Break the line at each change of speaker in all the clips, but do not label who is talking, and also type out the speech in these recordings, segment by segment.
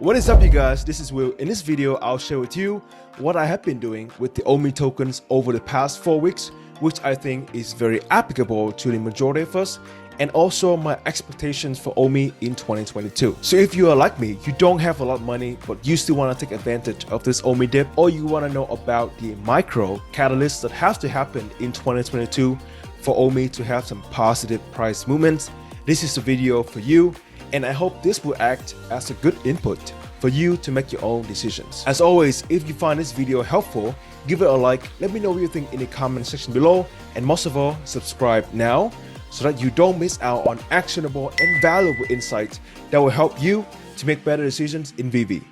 What is up, you guys? This is Will. In this video, I'll share with you what I have been doing with the Omi tokens over the past 4 weeks, which I think is very applicable to the majority of us, and also my expectations for Omi in 2022. So if you are like me, you don't have a lot of money, but you still want to take advantage of this Omi dip, or you want to know about the micro catalysts that have to happen in 2022 for Omi to have some positive price movements, this is the video for you. And I hope this will act as a good input for you to make your own decisions. As always, if you find this video helpful, give it a like, let me know what you think in the comment section below, and most of all, subscribe now so that you don't miss out on actionable and valuable insights that will help you to make better decisions in Veve.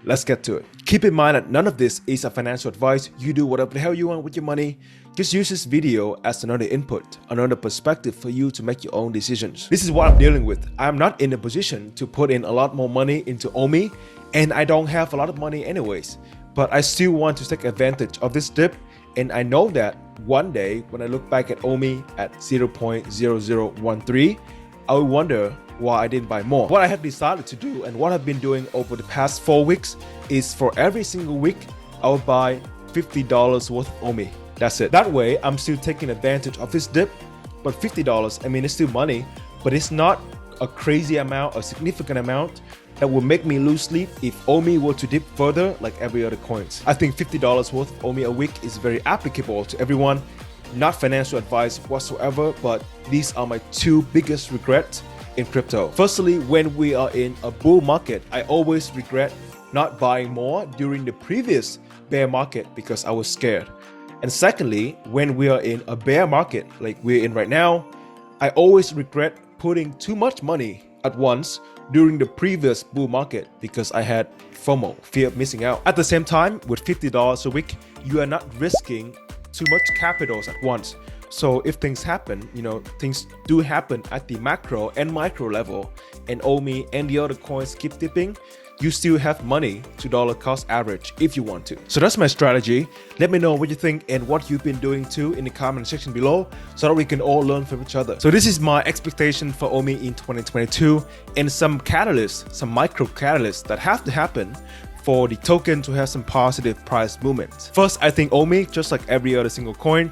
Let's get to it. Keep in mind that none of this is a financial advice. You do whatever the hell you want with your money. Just use this video as another input, another perspective for you to make your own decisions. This is what I'm dealing with. I'm not in a position to put in a lot more money into Omi, and I don't have a lot of money anyways. But I still want to take advantage of this dip, and I know that one day when I look back at Omi at 0.0013, I will wonder why I didn't buy more. What I have decided to do and what I've been doing over the past 4 weeks is for every single week, I will buy $50 worth of Omi. That's it. That way, I'm still taking advantage of this dip, but $50, I mean, it's still money, but it's not a crazy amount, a significant amount that will make me lose sleep if Omi were to dip further like every other coins. I think $50 worth of Omi a week is very applicable to everyone. Not financial advice whatsoever, but these are my 2 biggest regrets in crypto. Firstly, when we are in a bull market, I always regret not buying more during the previous bear market because I was scared. And secondly, when we are in a bear market like we're in right now, I always regret putting too much money at once during the previous bull market because I had FOMO, fear of missing out. At the same time, with $50 a week, you are not risking too much capitals at once. So if things happen, things do happen at the macro and micro level, and Omi and the other coins keep dipping, you still have money to dollar cost average if you want to. So that's my strategy. Let me know what you think and what you've been doing too in the comment section below so that we can all learn from each other. So this is my expectation for Omi in 2022 and some catalysts, some micro catalysts that have to happen for the token to have some positive price movement. First, I think Omi, just like every other single coin,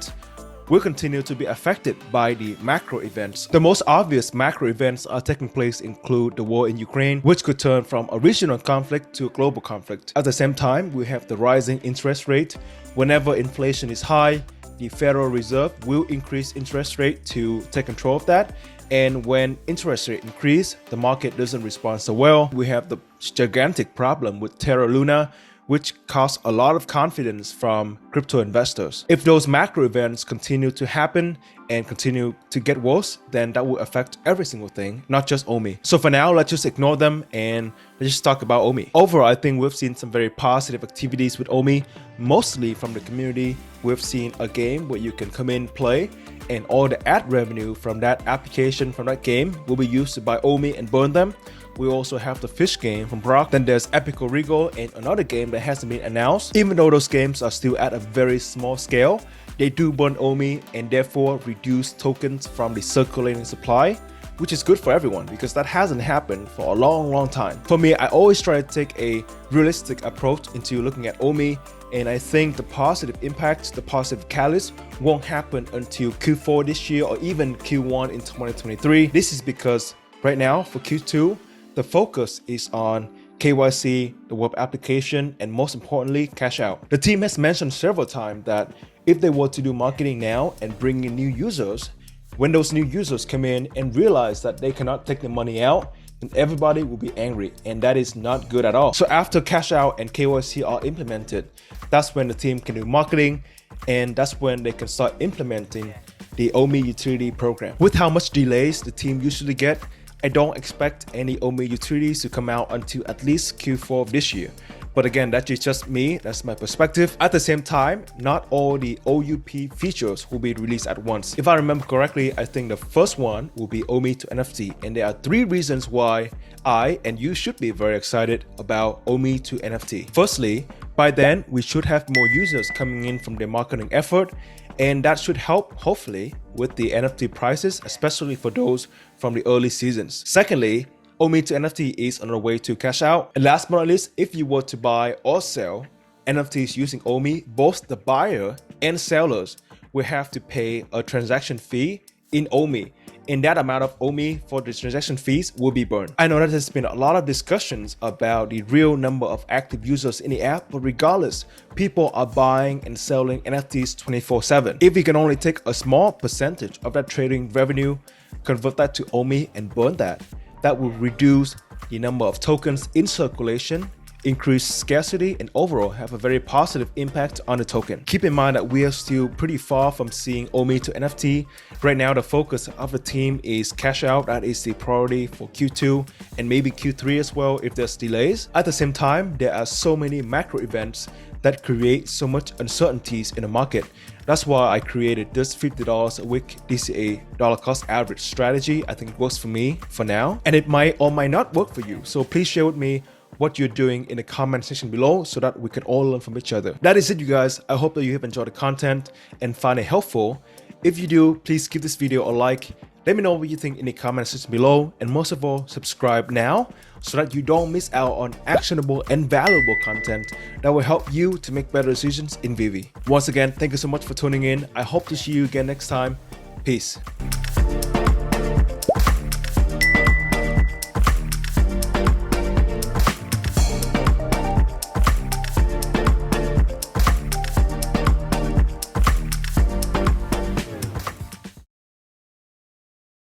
will continue to be affected by the macro events. The most obvious macro events are taking place include the war in Ukraine, which could turn from a regional conflict to a global conflict. At the same time, we have the rising interest rate. Whenever inflation is high, the Federal Reserve will increase interest rate to take control of that. And when interest rate increase, the market doesn't respond so well. We have the gigantic problem with Terra Luna, which caused a lot of confidence from crypto investors. If those macro events continue to happen and continue to get worse, then that will affect every single thing, not just Omi. So for now, let's just ignore them and let's just talk about Omi. Overall, I think we've seen some very positive activities with Omi, mostly from the community. We've seen a game where you can come in, play, and all the ad revenue from that application, from that game, will be used to buy Omi and burn them. We also have the fish game from Brock. Then there's Epico Regal and another game that hasn't been announced. Even though those games are still at a very small scale, they do burn Omi and therefore reduce tokens from the circulating supply, which is good for everyone because that hasn't happened for a long time. For me, I always try to take a realistic approach into looking at Omi, and I think the positive impact, the positive catalyst won't happen until Q4 this year or even Q1 in 2023. This is because right now for Q2, the focus is on KYC, the web application, and most importantly, cash out. The team has mentioned several times that if they were to do marketing now and bring in new users, when those new users come in and realize that they cannot take the money out, then everybody will be angry, and that is not good at all. So after cash out and KYC are implemented, that's when the team can do marketing, and that's when they can start implementing the Omi utility program. With how much delays the team usually get, I don't expect any Omi utilities to come out until at least Q4 of this year. But again, that is just me, that's my perspective. At the same time, not all the OUP features will be released at once. If I remember correctly, I think the first one will be Omi to NFT. And there are 3 reasons why I and you should be very excited about Omi to NFT. Firstly, by then, we should have more users coming in from their marketing effort, and that should help, hopefully, with the NFT prices, especially for those from the early seasons. Secondly, Omi to NFT is another way to cash out. And last but not least, if you were to buy or sell NFTs using Omi, both the buyer and sellers will have to pay a transaction fee in Omi. And that amount of Omi for the transaction fees will be burned. I know that there's been a lot of discussions about the real number of active users in the app, but regardless, people are buying and selling NFTs 24/7. If we can only take a small percentage of that trading revenue, convert that to Omi and burn that will reduce the number of tokens in circulation, increase scarcity, and overall have a very positive impact on the token. Keep in mind that we are still pretty far from seeing Omi to NFT. Right now, the focus of the team is cash out. That is the priority for Q2 and maybe Q3 as well if there's delays. At the same time, there are so many macro events that create so much uncertainties in the market. That's why I created this $50 a week DCA dollar cost average strategy. I think it works for me for now, and it might or might not work for you. So please share with me what you're doing in the comment section below so that we can all learn from each other. That is it, you guys. I hope that you have enjoyed the content and find it helpful. If you do, please give this video a like. Let me know what you think in the comment section below, and most of all, subscribe now so that you don't miss out on actionable and valuable content that will help you to make better decisions in Veve. Once again, thank you so much for tuning in. I hope to see you again next time. Peace.